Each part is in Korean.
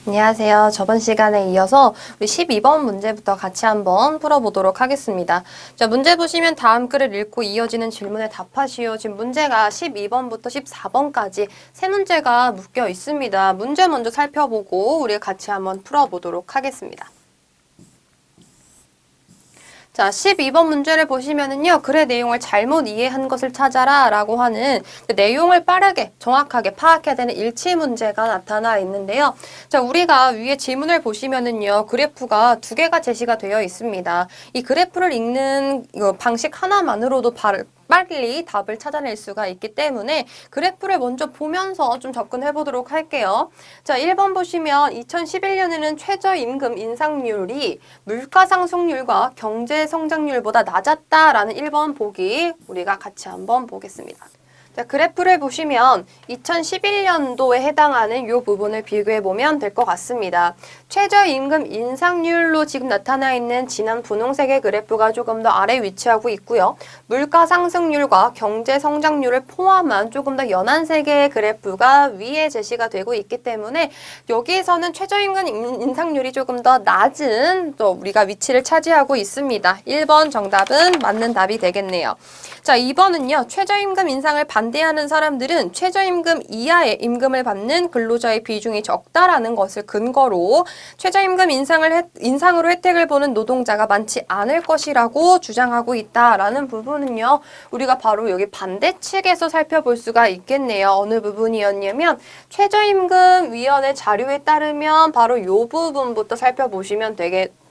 안녕하세요. 저번 시간에 이어서 우리 12번 문제부터 같이 한번 풀어보도록 하겠습니다. 자, 문제 보시면 다음 글을 읽고 이어지는 질문에 답하시오. 지금 문제가 12번부터 14번까지 세 문제가 묶여 있습니다. 문제 먼저 살펴보고 우리 같이 한번 풀어보도록 하겠습니다. 자, 12번 문제를 보시면은요, 글의 내용을 잘못 이해한 것을 찾아라 라고 하는 그 내용을 빠르게 정확하게 파악해야 되는 일치 문제가 나타나 있는데요. 자, 우리가 위에 지문을 보시면은요, 그래프가 두 개가 제시가 되어 있습니다. 이 그래프를 읽는 방식 하나만으로도 빨리 답을 찾아낼 수가 있기 때문에 그래프를 먼저 보면서 좀 접근해 보도록 할게요. 자, 1번 보시면 2011년에는 최저임금 인상률이 물가 상승률과 경제 성장률보다 낮았다라는 1번 보기 우리가 같이 한번 보겠습니다. 자, 그래프를 보시면 2011년도에 해당하는 이 부분을 비교해보면 될 것 같습니다. 최저임금 인상률로 지금 나타나 있는 진한 분홍색의 그래프가 조금 더 아래 위치하고 있고요. 물가 상승률과 경제 성장률을 포함한 조금 더 연한색의 그래프가 위에 제시가 되고 있기 때문에 여기에서는 최저임금 인상률이 조금 더 낮은 또 우리가 위치를 차지하고 있습니다. 1번 정답은 맞는 답이 되겠네요. 자, 2번은요. 최저임금 인상을 반대하는 사람들은 최저임금 이하의 임금을 받는 근로자의 비중이 적다라는 것을 근거로 최저임금 인상으로 혜택을 보는 노동자가 많지 않을 것이라고 주장하고 있다라는 부분은요. 우리가 바로 여기 반대측에서 살펴볼 수가 있겠네요. 어느 부분이었냐면 최저임금위원회 자료에 따르면 바로 이 부분부터 살펴보시면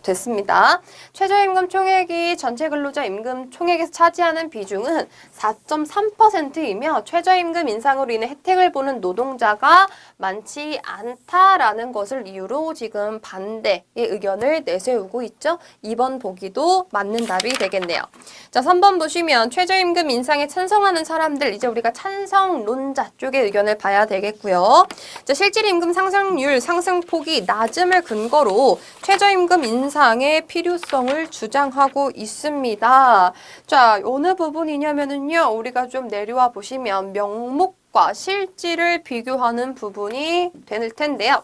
됐습니다. 최저임금 총액이 전체 근로자 임금 총액에서 차지하는 비중은 4.3%이며 최저임금 인상으로 인해 혜택을 보는 노동자가 많지 않다라는 것을 이유로 지금 반대의 의견을 내세우고 있죠. 2번 보기도 맞는 답이 되겠네요. 자, 3번 보시면 최저임금 인상에 찬성하는 사람들, 이제 우리가 찬성론자 쪽의 의견을 봐야 되겠고요. 자, 실질 임금 상승률 상승폭이 낮음을 근거로 최저임금 인상의 필요성을 주장하고 있습니다. 자, 어느 부분이냐면은요, 우리가 좀 내려와 보시면 명목과 실질을 비교하는 부분이 될 텐데요.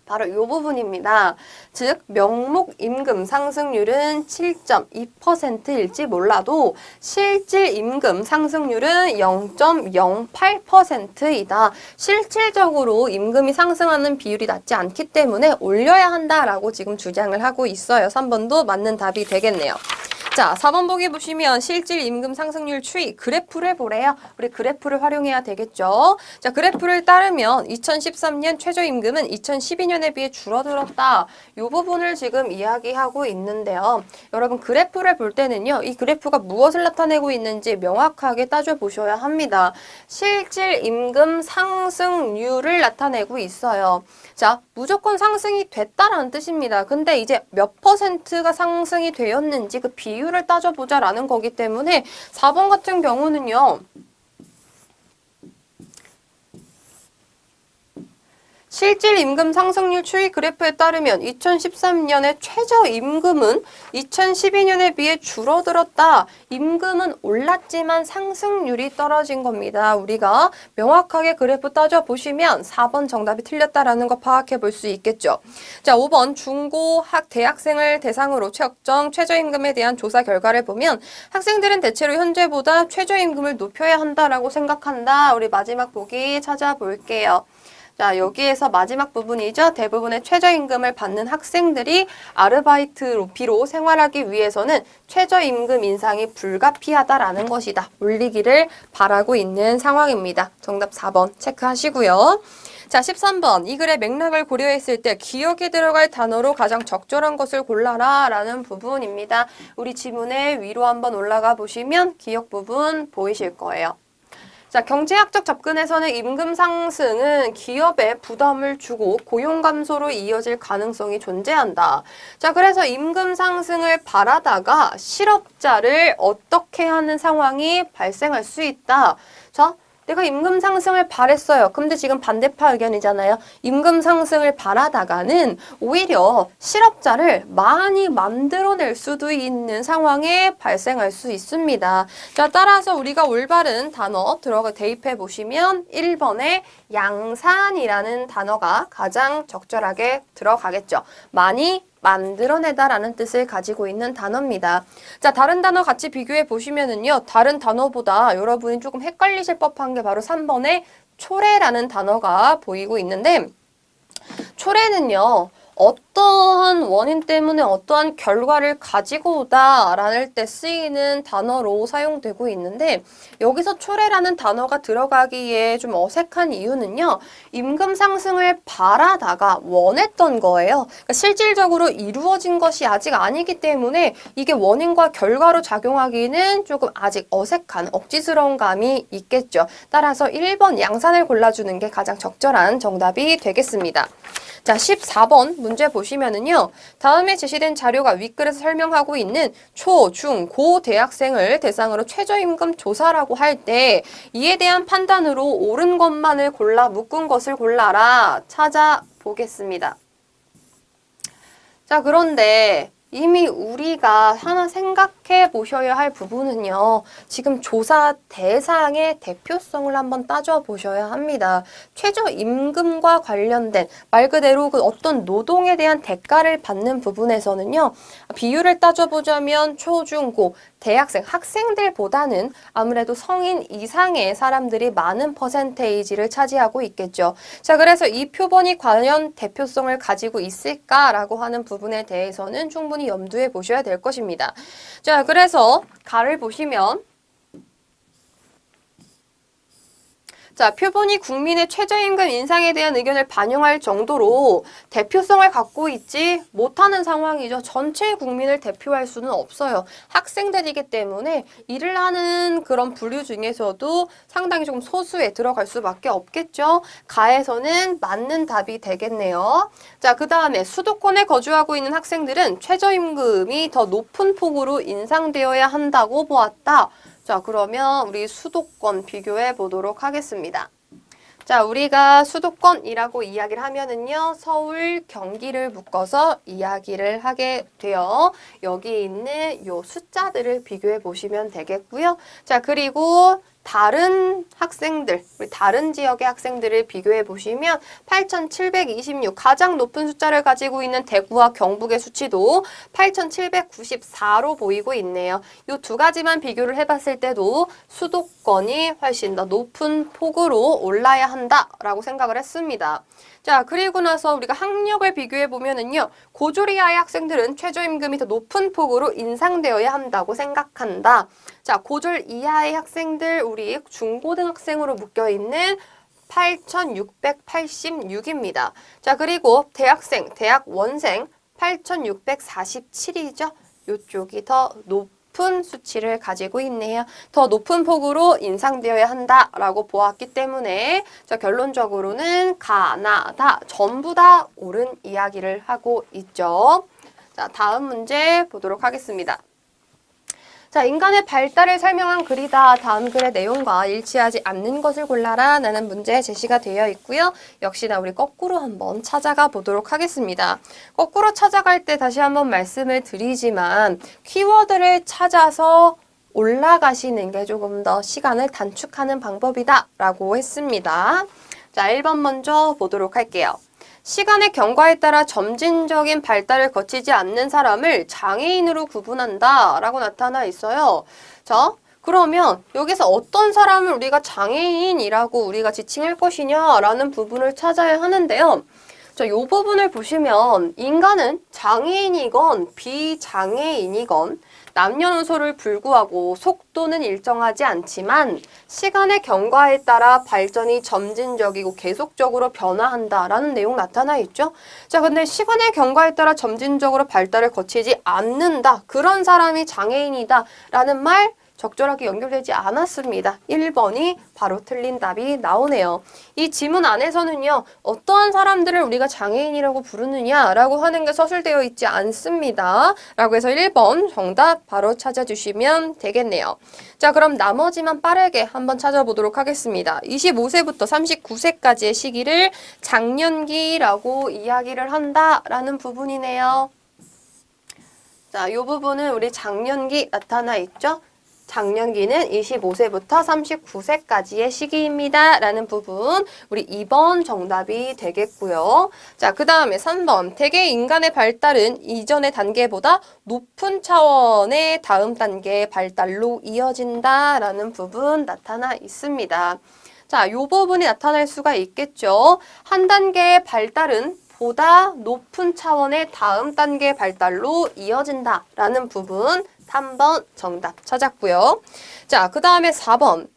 바로 이 부분입니다. 즉 명목 임금 상승률은 7.2%일지 몰라도 실질 임금 상승률은 0.08%이다. 실질적으로 임금이 상승하는 비율이 낮지 않기 때문에 올려야 한다라고 지금 주장을 하고 있어요. 3번도 맞는 답이 되겠네요. 자, 4번 보기 보시면 실질 임금 상승률 추이 그래프를 보래요. 우리 그래프를 활용해야 되겠죠. 자, 그래프를 따르면 2013년 최저임금은 2012년에 비해 줄어들었다. 이 부분을 지금 이야기하고 있는데요. 여러분 그래프를 볼 때는요. 이 그래프가 무엇을 나타내고 있는지 명확하게 따져보셔야 합니다. 실질 임금 상승률을 나타내고 있어요. 자, 무조건 상승이 됐다라는 뜻입니다. 근데 이제 몇 퍼센트가 상승이 되었는지 그 비율을 따져보자라는 거기 때문에 4번 같은 경우는요. 실질 임금 상승률 추이 그래프에 따르면 2013년에 최저임금은 2012년에 비해 줄어들었다. 임금은 올랐지만 상승률이 떨어진 겁니다. 우리가 명확하게 그래프 따져보시면 4번 정답이 틀렸다라는 거 파악해 볼 수 있겠죠. 자, 5번 대학생을 대상으로 책정 최저임금에 대한 조사 결과를 보면 학생들은 대체로 현재보다 최저임금을 높여야 한다라고 생각한다. 우리 마지막 보기 찾아볼게요. 자, 여기에서 마지막 부분이죠. 대부분의 최저임금을 받는 학생들이 아르바이트 로피로 생활하기 위해서는 최저임금 인상이 불가피하다라는 것이다. 올리기를 바라고 있는 상황입니다. 정답 4번 체크하시고요. 자, 13번. 이 글의 맥락을 고려했을 때 기억에 들어갈 단어로 가장 적절한 것을 골라라 라는 부분입니다. 우리 지문의 위로 한번 올라가 보시면 기억 부분 보이실 거예요. 자, 경제학적 접근에서는 임금 상승은 기업에 부담을 주고 고용 감소로 이어질 가능성이 존재한다. 자, 그래서 임금 상승을 바라다가 실업자를 어떻게 하는 상황이 발생할 수 있다. 자, 내가 임금 상승을 바랬어요. 근데 지금 반대파 의견이잖아요. 임금 상승을 바라다가는 오히려 실업자를 많이 만들어낼 수도 있는 상황에 발생할 수 있습니다. 자, 따라서 우리가 올바른 단어 대입해 보시면 1번에 양산이라는 단어가 가장 적절하게 들어가겠죠. 많이 만들어내다라는 뜻을 가지고 있는 단어입니다. 자, 다른 단어 같이 비교해 보시면은요. 다른 단어보다 여러분이 조금 헷갈리실 법한 게 바로 3번의 초래라는 단어가 보이고 있는데 초래는요. 어떠한 원인 때문에 어떠한 결과를 가지고 오다라는 때 쓰이는 단어로 사용되고 있는데 여기서 초래라는 단어가 들어가기에 좀 어색한 이유는요. 임금 상승을 바라다가 원했던 거예요. 그러니까 실질적으로 이루어진 것이 아직 아니기 때문에 이게 원인과 결과로 작용하기는 조금 아직 어색한 억지스러운 감이 있겠죠. 따라서 1번 양산을 골라주는 게 가장 적절한 정답이 되겠습니다. 자, 14번 문제 보시면은요. 다음에 제시된 자료가 윗글에서 설명하고 있는 초, 중, 고 대학생을 대상으로 최저임금 조사라고 할 때 이에 대한 판단으로 옳은 것만을 골라 묶은 것을 골라라 찾아보겠습니다. 자, 그런데 이미 우리가 하나 생각해 보셔야 할 부분은요. 지금 조사 대상의 대표성을 한번 따져보셔야 합니다. 최저임금과 관련된 말 그대로 그 어떤 노동에 대한 대가를 받는 부분에서는요. 비율을 따져보자면 초, 중, 고, 대학생, 학생들보다는 아무래도 성인 이상의 사람들이 많은 퍼센테이지를 차지하고 있겠죠. 자, 그래서 이 표본이 과연 대표성을 가지고 있을까라고 하는 부분에 대해서는 충분히 염두에 보셔야 될 것입니다. 자, 그래서 가를 보시면 자, 표본이 국민의 최저임금 인상에 대한 의견을 반영할 정도로 대표성을 갖고 있지 못하는 상황이죠. 전체 국민을 대표할 수는 없어요. 학생들이기 때문에 일을 하는 그런 부류 중에서도 상당히 좀 소수에 들어갈 수밖에 없겠죠. 가에서는 맞는 답이 되겠네요. 자, 그 다음에 수도권에 거주하고 있는 학생들은 최저임금이 더 높은 폭으로 인상되어야 한다고 보았다. 자, 그러면 우리 수도권 비교해 보도록 하겠습니다. 자, 우리가 수도권이라고 이야기를 하면은요, 서울, 경기를 묶어서 이야기를 하게 돼요. 여기 있는 요 숫자들을 비교해 보시면 되겠고요. 자, 그리고 다른 학생들, 우리 다른 지역의 학생들을 비교해 보시면 8,726 가장 높은 숫자를 가지고 있는 대구와 경북의 수치도 8,794로 보이고 있네요. 이 두 가지만 비교를 해봤을 때도 수도권이 훨씬 더 높은 폭으로 올라야 한다라고 생각을 했습니다. 자, 그리고 나서 우리가 학력을 비교해 보면은요, 고졸 이하의 학생들은 최저임금이 더 높은 폭으로 인상되어야 한다고 생각한다. 자, 고졸 이하의 학생들, 우리 중고등학생으로 묶여있는 8,686입니다. 자, 그리고 대학생, 대학원생 8,647이죠. 이쪽이 더 높은 수치를 가지고 있네요. 더 높은 폭으로 인상되어야 한다라고 보았기 때문에 자, 결론적으로는 가나다 전부 다 옳은 이야기를 하고 있죠. 자, 다음 문제 보도록 하겠습니다. 자, 인간의 발달을 설명한 글이다. 다음 글의 내용과 일치하지 않는 것을 골라라 라는 문제 제시가 되어 있고요. 역시나 우리 거꾸로 한번 찾아가 보도록 하겠습니다. 거꾸로 찾아갈 때 다시 한번 말씀을 드리지만 키워드를 찾아서 올라가시는 게 조금 더 시간을 단축하는 방법이다 라고 했습니다. 자, 1번 먼저 보도록 할게요. 시간의 경과에 따라 점진적인 발달을 거치지 않는 사람을 장애인으로 구분한다 라고 나타나 있어요. 자, 그러면 여기서 어떤 사람을 우리가 장애인이라고 우리가 지칭할 것이냐 라는 부분을 찾아야 하는데요. 자, 이 부분을 보시면 인간은 장애인이건 비장애인이건 남녀노소를 불구하고 속도는 일정하지 않지만 시간의 경과에 따라 발전이 점진적이고 계속적으로 변화한다라는 내용 나타나 있죠. 자, 근데 시간의 경과에 따라 점진적으로 발달을 거치지 않는다. 그런 사람이 장애인이다 라는 말 적절하게 연결되지 않았습니다. 1번이 바로 틀린 답이 나오네요. 이 지문 안에서는요, 어떠한 사람들을 우리가 장애인이라고 부르느냐라고 하는 게 서술되어 있지 않습니다. 라고 해서 1번 정답 바로 찾아주시면 되겠네요. 자, 그럼 나머지만 빠르게 한번 찾아보도록 하겠습니다. 25세부터 39세까지의 시기를 장년기라고 이야기를 한다라는 부분이네요. 자, 이 부분은 우리 장년기 나타나 있죠? 장년기는 25세부터 39세까지의 시기입니다. 라는 부분, 우리 2번 정답이 되겠고요. 자, 그 다음에 3번. 대개 인간의 발달은 이전의 단계보다 높은 차원의 다음 단계의 발달로 이어진다. 라는 부분 나타나 있습니다. 자, 이 부분이 나타날 수가 있겠죠. 한 단계의 발달은 보다 높은 차원의 다음 단계 발달로 이어진다 라는 부분 3번 정답 찾았고요. 자, 그 다음에 4번.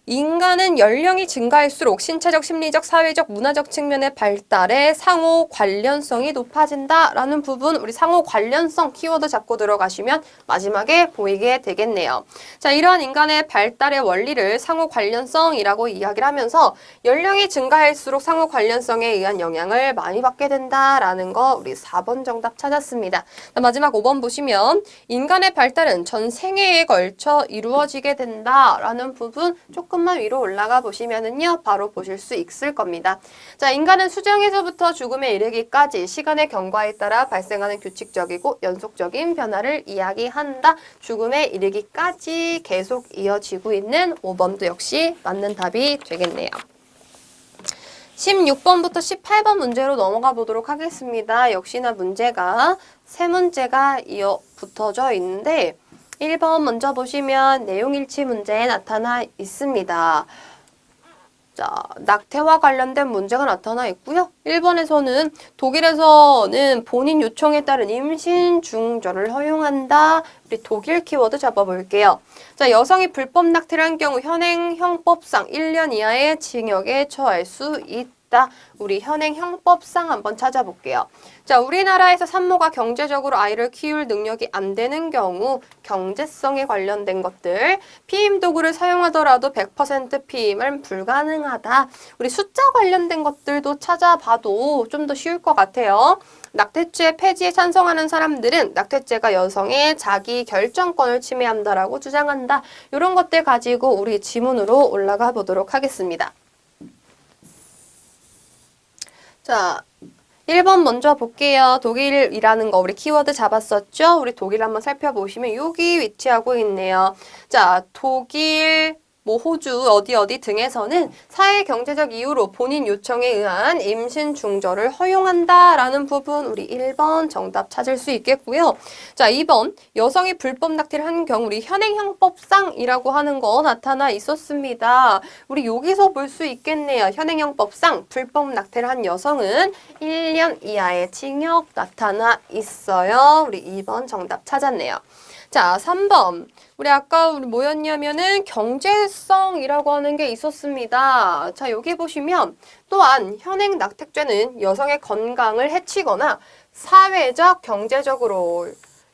인간은 연령이 증가할수록 신체적, 심리적, 사회적, 문화적 측면의 발달에 상호 관련성이 높아진다 라는 부분, 우리 상호 관련성 키워드 잡고 들어가시면 마지막에 보이게 되겠네요. 자, 이러한 인간의 발달의 원리를 상호 관련성이라고 이야기를 하면서 연령이 증가할수록 상호 관련성에 의한 영향을 많이 받게 된다라는 거 우리 4번 정답 찾았습니다. 자, 마지막 5번 보시면 인간의 발달은 전 생애에 걸쳐 이루어지게 된다라는 부분 조금만 위로 올라가 보시면은요, 바로 보실 수 있을 겁니다. 자, 인간은 수정에서부터 죽음에 이르기까지 시간의 경과에 따라 발생하는 규칙적이고 연속적인 변화를 이야기한다. 죽음에 이르기까지 계속 이어지고 있는 5번도 역시 맞는 답이 되겠네요. 16번부터 18번 문제로 넘어가 보도록 하겠습니다. 역시나 문제가 세 문제가 이어 붙어져 있는데 1번 먼저 보시면 내용일치 문제에 나타나 있습니다. 자, 낙태와 관련된 문제가 나타나 있고요. 1번에서는 독일에서는 본인 요청에 따른 임신 중절을 허용한다. 우리 독일 키워드 잡아볼게요. 자, 여성이 불법 낙태를 한 경우 현행 형법상 1년 이하의 징역에 처할 수 있다. 우리 현행 형법상 한번 찾아볼게요. 자, 우리나라에서 산모가 경제적으로 아이를 키울 능력이 안 되는 경우 경제성에 관련된 것들, 피임 도구를 사용하더라도 100% 피임은 불가능하다. 우리 숫자 관련된 것들도 찾아봐도 좀 더 쉬울 것 같아요. 낙태죄 폐지에 찬성하는 사람들은 낙태죄가 여성의 자기 결정권을 침해한다라고 주장한다. 이런 것들 가지고 우리 지문으로 올라가 보도록 하겠습니다. 자, 1번 먼저 볼게요. 독일이라는 거 우리 키워드 잡았었죠? 우리 독일 한번 살펴보시면 여기 위치하고 있네요. 자, 독일, 호주 어디 등에서는 사회 경제적 이유로 본인 요청에 의한 임신 중절을 허용한다라는 부분 우리 1번 정답 찾을 수 있겠고요. 자, 2번 여성이 불법 낙태를 한 경우 우리 현행형법상이라고 하는 거 나타나 있었습니다. 우리 여기서 볼 수 있겠네요. 현행형법상 불법 낙태를 한 여성은 1년 이하의 징역 나타나 있어요. 우리 2번 정답 찾았네요. 자, 3번. 우리 아까 뭐였냐면은 경제성이라고 하는 게 있었습니다. 자, 여기 보시면 또한 현행 낙태죄는 여성의 건강을 해치거나 사회적, 경제적으로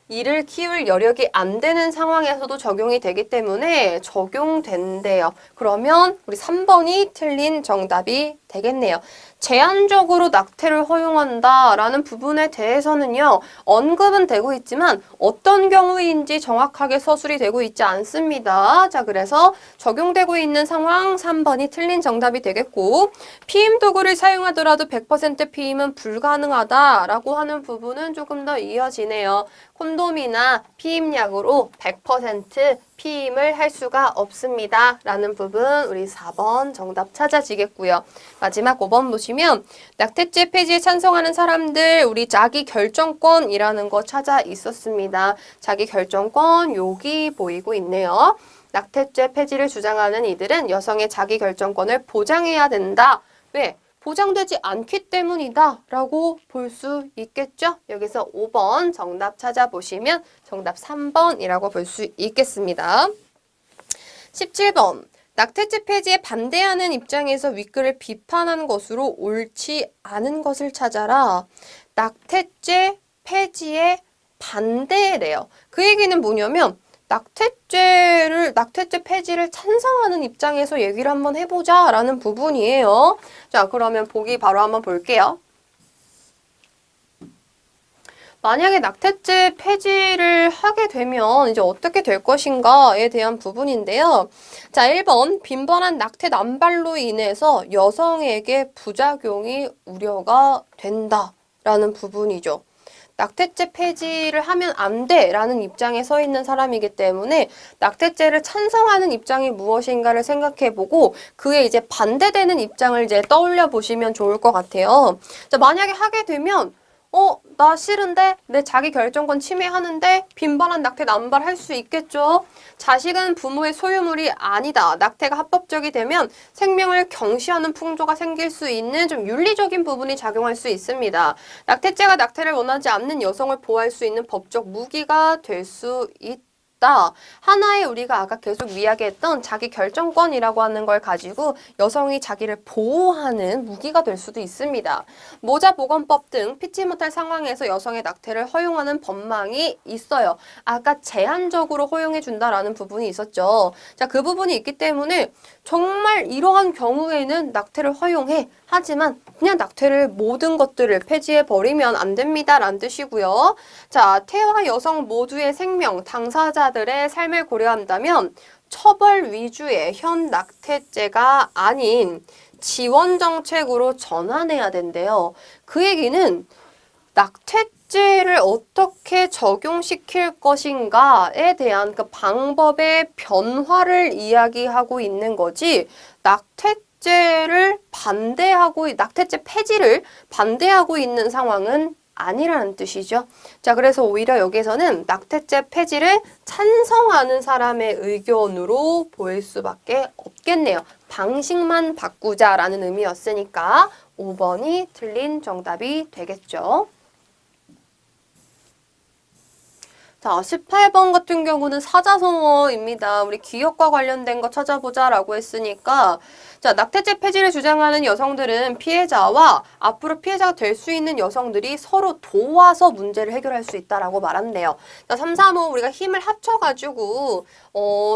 이를 키울 여력이 안 되는 상황에서도 적용이 되기 때문에 적용된대요. 그러면 우리 3번이 틀린 정답이 되겠네요. 제한적으로 낙태를 허용한다라는 부분에 대해서는요, 언급은 되고 있지만 어떤 경우인지 정확하게 서술이 되고 있지 않습니다. 자, 그래서 적용되고 있는 상황 3번이 틀린 정답이 되겠고, 피임 도구를 사용하더라도 100% 피임은 불가능하다라고 하는 부분은 조금 더 이어지네요. 콘돔이나 피임약으로 100% 피임을 할 수가 없습니다. 라는 부분 우리 4번 정답 찾아지겠고요. 마지막 5번 보시면 낙태죄 폐지에 찬성하는 사람들 우리 자기 결정권이라는 거 찾아 있었습니다. 자기 결정권 여기 보이고 있네요. 낙태죄 폐지를 주장하는 이들은 여성의 자기 결정권을 보장해야 된다. 왜? 보장되지 않기 때문이다 라고 볼 수 있겠죠? 여기서 5번 정답 찾아보시면 정답 3번이라고 볼 수 있겠습니다. 17번 낙태죄 폐지에 반대하는 입장에서 윗글을 비판한 것으로 옳지 않은 것을 찾아라. 낙태죄 폐지에 반대래요. 그 얘기는 뭐냐면 낙태죄 폐지를 찬성하는 입장에서 얘기를 한번 해보자라는 부분이에요. 자, 그러면 보기 바로 한번 볼게요. 만약에 낙태죄 폐지를 하게 되면 이제 어떻게 될 것인가에 대한 부분인데요. 자, 1번 빈번한 낙태 남발로 인해서 여성에게 부작용이 우려가 된다라는 부분이죠. 낙태죄 폐지를 하면 안 돼라는 입장에 서 있는 사람이기 때문에 낙태죄를 찬성하는 입장이 무엇인가를 생각해보고 그에 이제 반대되는 입장을 이제 떠올려 보시면 좋을 것 같아요. 자, 만약에 하게 되면 나 싫은데 내 자기 결정권 침해하는데 빈번한 낙태 남발할 수 있겠죠. 자식은 부모의 소유물이 아니다. 낙태가 합법적이 되면 생명을 경시하는 풍조가 생길 수 있는 좀 윤리적인 부분이 작용할 수 있습니다. 낙태죄가 낙태를 원하지 않는 여성을 보호할 수 있는 법적 무기가 될 수 있다. 하나의 우리가 아까 계속 이야기했던 자기 결정권이라고 하는 걸 가지고 여성이 자기를 보호하는 무기가 될 수도 있습니다. 모자보건법 등 피치 못할 상황에서 여성의 낙태를 허용하는 법망이 있어요. 아까 제한적으로 허용해준다라는 부분이 있었죠. 자, 그 부분이 있기 때문에 정말 이러한 경우에는 낙태를 허용해. 하지만 그냥 낙태를 모든 것들을 폐지해버리면 안 됩니다. 라는 뜻이고요. 자, 태와 여성 모두의 생명, 당사자들의 삶을 고려한다면 처벌 위주의 현 낙태죄가 아닌 지원 정책으로 전환해야 된대요. 그 얘기는 낙태죄를 어떻게 적용시킬 것인가에 대한 그 방법의 변화를 이야기하고 있는 거지 낙태죄 폐지를 반대하고 있는 상황은 아니라는 뜻이죠. 자, 그래서 오히려 여기서는 낙태죄 폐지를 찬성하는 사람의 의견으로 보일 수밖에 없겠네요. 방식만 바꾸자라는 의미였으니까 5번이 틀린 정답이 되겠죠. 자, 18번 같은 경우는 사자성어입니다. 우리 기억과 관련된 거 찾아보자라고 했으니까 자, 낙태죄 폐지를 주장하는 여성들은 피해자와 앞으로 피해자가 될 수 있는 여성들이 서로 도와서 문제를 해결할 수 있다라고 말한대요. 자, 3, 4, 5 우리가 힘을 합쳐가지고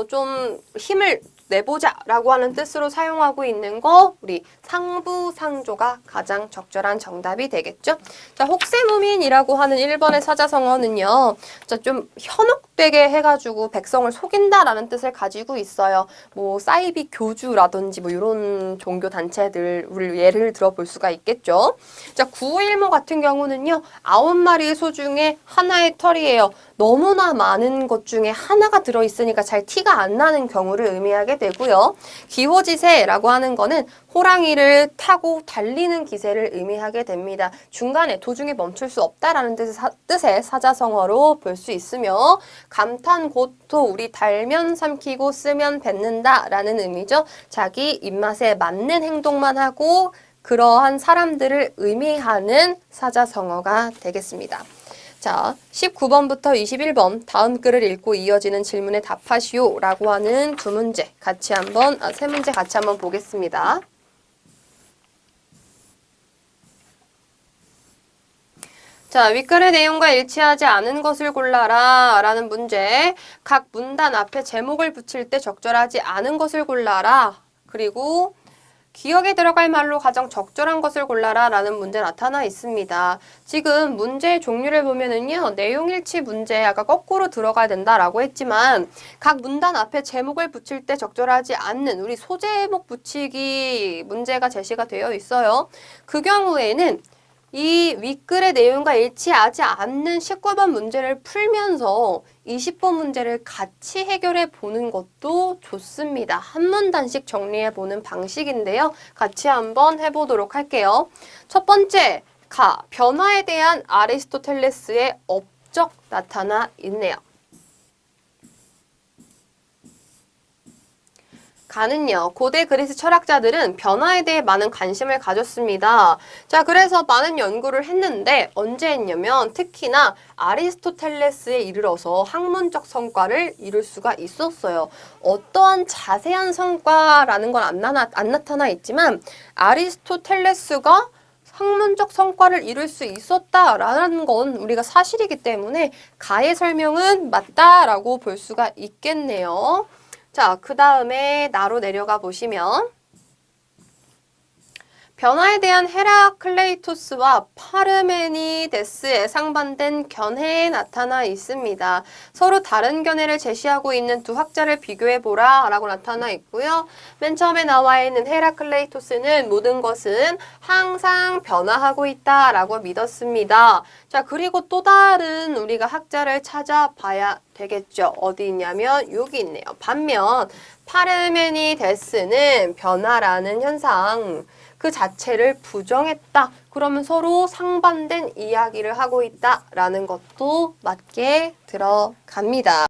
좀 힘을 내보자라고 하는 뜻으로 사용하고 있는 거 우리 상부상조가 가장 적절한 정답이 되겠죠. 자, 혹세무민이라고 하는 1번의 사자성어는요. 자, 좀 현혹되게 해가지고 백성을 속인다라는 뜻을 가지고 있어요. 뭐 사이비 교주라든지 뭐 이런 종교 단체들을 예를 들어볼 수가 있겠죠. 자, 구일모 같은 경우는요. 9마리의 소 중에 하나의 털이에요. 너무나 많은 것 중에 하나가 들어있으니까 잘 티가 안 나는 경우를 의미하게 되고요. 기호지세라고 하는 거는 호랑이를 타고 달리는 기세를 의미하게 됩니다. 중간에 도중에 멈출 수 없다라는 뜻의 사자성어로 볼 수 있으며 감탄고토 우리 달면 삼키고 쓰면 뱉는다라는 의미죠. 자기 입맛에 맞는 행동만 하고 그러한 사람들을 의미하는 사자성어가 되겠습니다. 자, 19번부터 21번 다음 글을 읽고 이어지는 질문에 답하시오 라고 하는 세 문제 같이 한번 보겠습니다. 자, 윗글의 내용과 일치하지 않은 것을 골라라 라는 문제. 각 문단 앞에 제목을 붙일 때 적절하지 않은 것을 골라라. 그리고 기억에 들어갈 말로 가장 적절한 것을 골라라 라는 문제 나타나 있습니다. 지금 문제의 종류를 보면은요. 내용일치 문제 아까 거꾸로 들어가야 된다라고 했지만 각 문단 앞에 제목을 붙일 때 적절하지 않는 우리 소제목 붙이기 문제가 제시가 되어 있어요. 그 경우에는 이 윗글의 내용과 일치하지 않는 19번 문제를 풀면서 20번 문제를 같이 해결해 보는 것도 좋습니다. 한 문단씩 정리해 보는 방식인데요. 같이 한번 해보도록 할게요. 첫 번째, 변화에 대한 아리스토텔레스의 업적 나타나 있네요. 가는요. 고대 그리스 철학자들은 변화에 대해 많은 관심을 가졌습니다. 자, 그래서 많은 연구를 했는데 언제 했냐면 특히나 아리스토텔레스에 이르러서 학문적 성과를 이룰 수가 있었어요. 어떠한 자세한 성과라는 건 안 나타나 있지만 아리스토텔레스가 학문적 성과를 이룰 수 있었다라는 건 우리가 사실이기 때문에 가의 설명은 맞다라고 볼 수가 있겠네요. 자, 그 다음에 나로 내려가 보시면 변화에 대한 헤라클레이토스와 파르메니데스의 상반된 견해에 나타나 있습니다. 서로 다른 견해를 제시하고 있는 두 학자를 비교해보라 라고 나타나 있고요. 맨 처음에 나와 있는 헤라클레이토스는 모든 것은 항상 변화하고 있다 라고 믿었습니다. 자, 그리고 또 다른 우리가 학자를 찾아봐야 되겠죠. 어디 있냐면 여기 있네요. 반면 파르메니데스는 변화라는 현상 그 자체를 부정했다. 그러면 서로 상반된 이야기를 하고 있다라는 것도 맞게 들어갑니다.